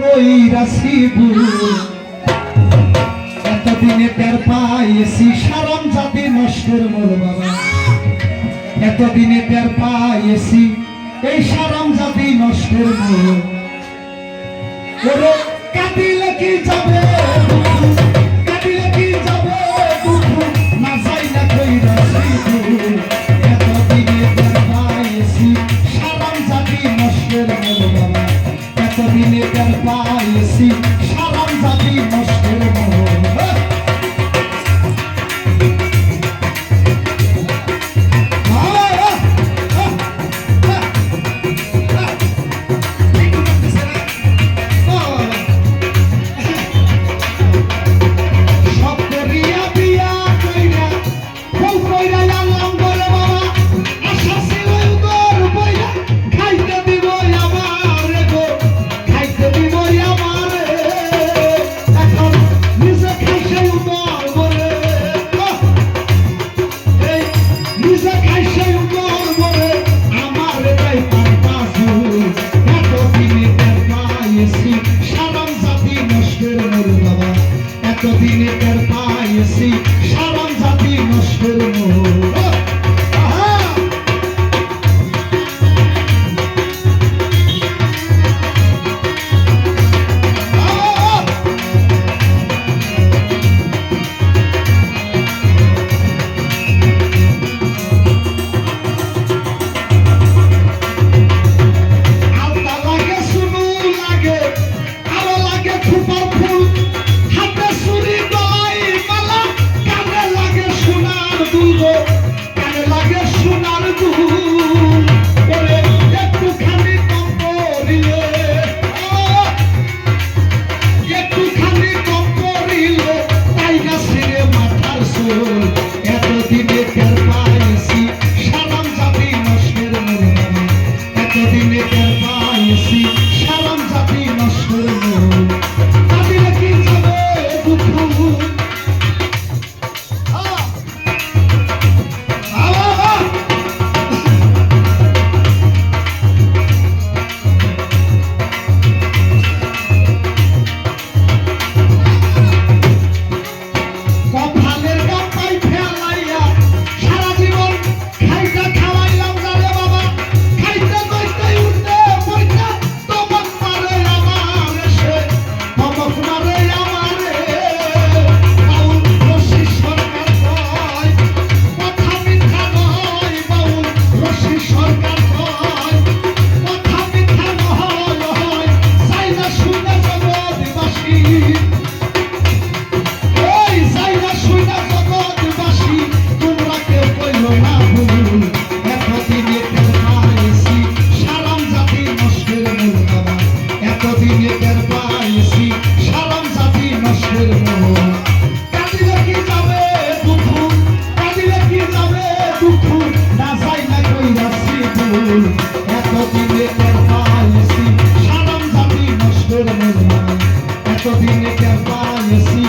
কইরাছি ভুল এতদিনে টের পাইছি সারাম জাতি নষ্টের মোর বাবা এতদিনে টের পাইছি এই সারাম জাতি নষ্টের মোর ওরে কাটিলে কি যাবে কাটিলে কি যাবে দুঃখ না যাই না কইরাছি ভুল এতদিনে টের পাইছি সারাম জাতি নষ্টের মোর বাবা এতদিনে টের পাইছি সারাম জাতি নষ্টের মোর এতদিনে টের পাইছি সারাম জাতি নষ্টের মোর এতদিনে টের পাইছি সারাম জাতি নষ্টের মোর এতদিনে টের পাইছি সারাম জাতি নষ্টের মোর কাটিলে কি যাবে দুঃখ এতদিনে টের পাইছি সারাম জাতি নষ্টের মোর কাটিলে কি যাবে দুঃখ কাটিলে কি যাবে দুঃখ না যাই না কইরাছি ভুল এতদিনে টের পাইছি সারাম জাতি নষ্টের মোর এতদিনে টের পাইছি